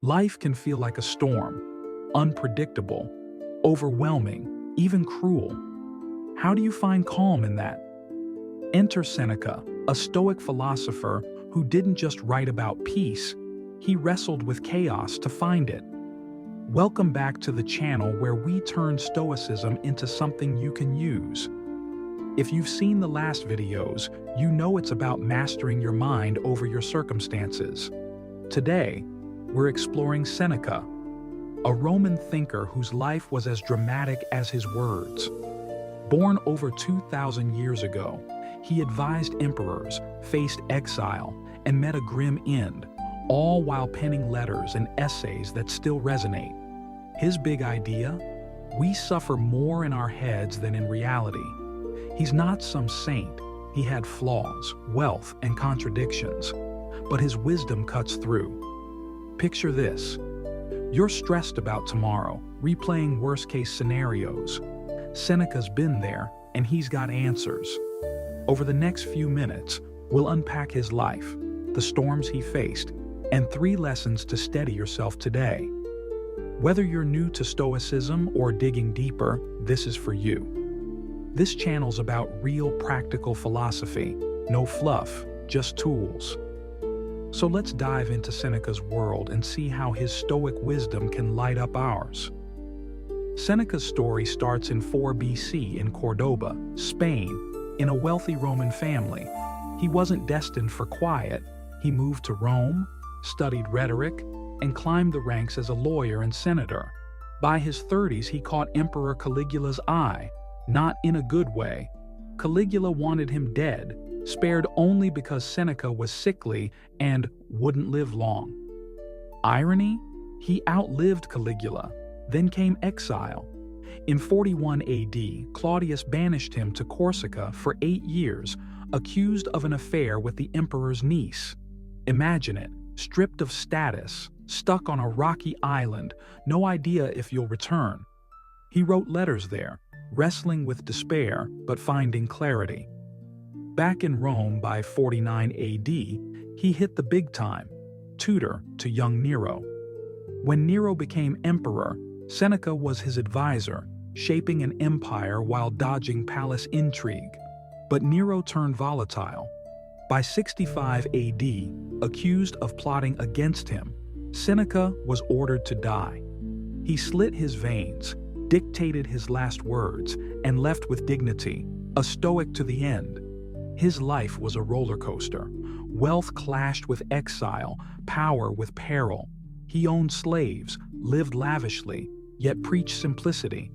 Life can feel like a storm, unpredictable, overwhelming, even cruel. How do you find calm in that? Enter Seneca, a Stoic philosopher who didn't just write about peace, he wrestled with chaos to find it. Welcome back to the channel where we turn Stoicism into something you can use. If you've seen the last videos, you know it's about mastering your mind over your circumstances. Today, we're exploring Seneca, a Roman thinker whose life was as dramatic as his words. Born over 2,000 years ago, he advised emperors, faced exile, and met a grim end, all while penning letters and essays that still resonate. His big idea? We suffer more in our heads than in reality. He's not some saint. He had flaws, wealth, and contradictions, but his wisdom cuts through. Picture this. You're stressed about tomorrow, replaying worst-case scenarios. Seneca's been there, and he's got answers. Over the next few minutes, we'll unpack his life, the storms he faced, and 3 lessons to steady yourself today. Whether you're new to Stoicism or digging deeper, this is for you. This channel's about real practical philosophy, no fluff, just tools. So let's dive into Seneca's world and see how his Stoic wisdom can light up ours. Seneca's story starts in 4 BC in Cordoba, Spain, in a wealthy Roman family. He wasn't destined for quiet. He moved to Rome, studied rhetoric, and climbed the ranks as a lawyer and senator. By his 30s, he caught Emperor Caligula's eye, not in a good way. Caligula wanted him dead, spared only because Seneca was sickly and wouldn't live long. Irony? He outlived Caligula. Then came exile. In 41 AD, Claudius banished him to Corsica for 8 years, accused of an affair with the emperor's niece. Imagine it, stripped of status, stuck on a rocky island, no idea if you'll return. He wrote letters there, wrestling with despair but finding clarity. Back in Rome by 49 AD, he hit the big time, tutor to young Nero. When Nero became emperor, Seneca was his advisor, shaping an empire while dodging palace intrigue. But Nero turned volatile. By 65 AD, accused of plotting against him, Seneca was ordered to die. He slit his veins, dictated his last words, and left with dignity, a Stoic to the end. His life was a roller coaster. Wealth clashed with exile, power with peril. He owned slaves, lived lavishly, yet preached simplicity.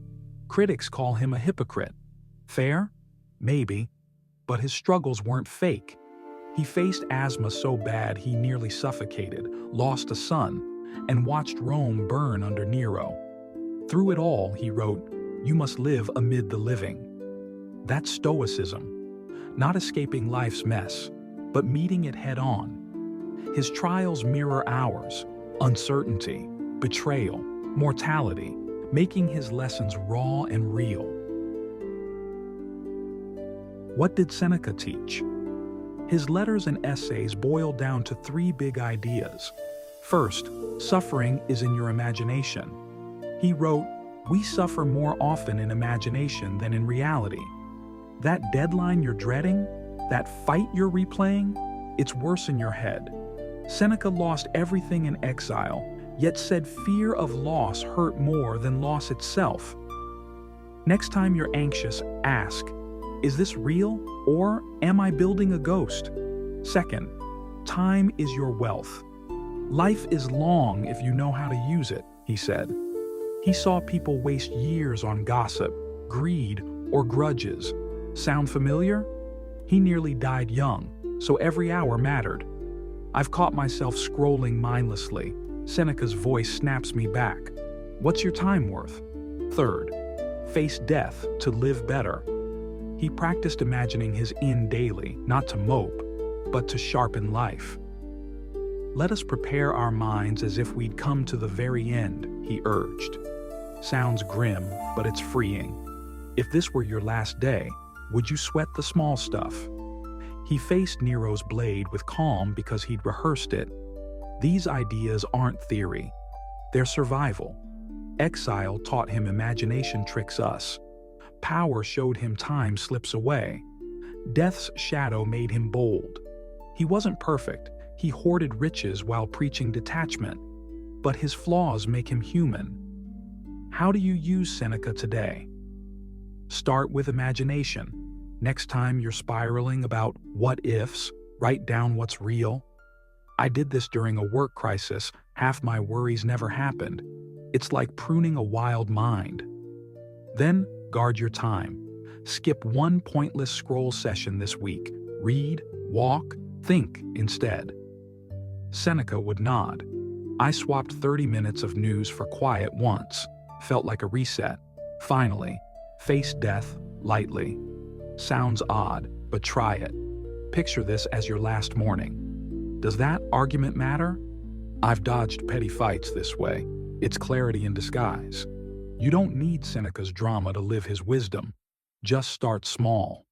Critics call him a hypocrite. Fair? Maybe. But his struggles weren't fake. He faced asthma so bad he nearly suffocated, lost a son, and watched Rome burn under Nero. Through it all, he wrote, "You must live amid the living." That's Stoicism. Not escaping life's mess, but meeting it head-on. His trials mirror ours: uncertainty, betrayal, mortality, making his lessons raw and real. What did Seneca teach? His letters and essays boil down to 3 big ideas. First, suffering is in your imagination. He wrote, "We suffer more often in imagination than in reality." That deadline you're dreading, that fight you're replaying, it's worse in your head. Seneca lost everything in exile, yet said fear of loss hurt more than loss itself. Next time you're anxious, ask, is this real, or am I building a ghost? Second, time is your wealth. Life is long if you know how to use it, he said. He saw people waste years on gossip, greed, or grudges. Sound familiar? He nearly died young, so every hour mattered. I've caught myself scrolling mindlessly. Seneca's voice snaps me back. What's your time worth? Third, face death to live better. He practiced imagining his end daily, not to mope, but to sharpen life. Let us prepare our minds as if we'd come to the very end, he urged. Sounds grim, but it's freeing. If this were your last day, would you sweat the small stuff? He faced Nero's blade with calm because he'd rehearsed it. These ideas aren't theory, they're survival. Exile taught him imagination tricks us. Power showed him time slips away. Death's shadow made him bold. He wasn't perfect, he hoarded riches while preaching detachment. But his flaws make him human. How do you use Seneca today? Start with imagination. Next time you're spiraling about what ifs, write down what's real. I did this during a work crisis, half my worries never happened. It's like pruning a wild mind. Then, guard your time. Skip one pointless scroll session this week. Read, walk, think instead. Seneca would nod. I swapped 30 minutes of news for quiet once. Felt like a reset. Finally, face death lightly. Sounds odd, but try it. Picture this as your last morning. Does that argument matter? I've dodged petty fights this way. It's clarity in disguise. You don't need Seneca's drama to live his wisdom. Just start small.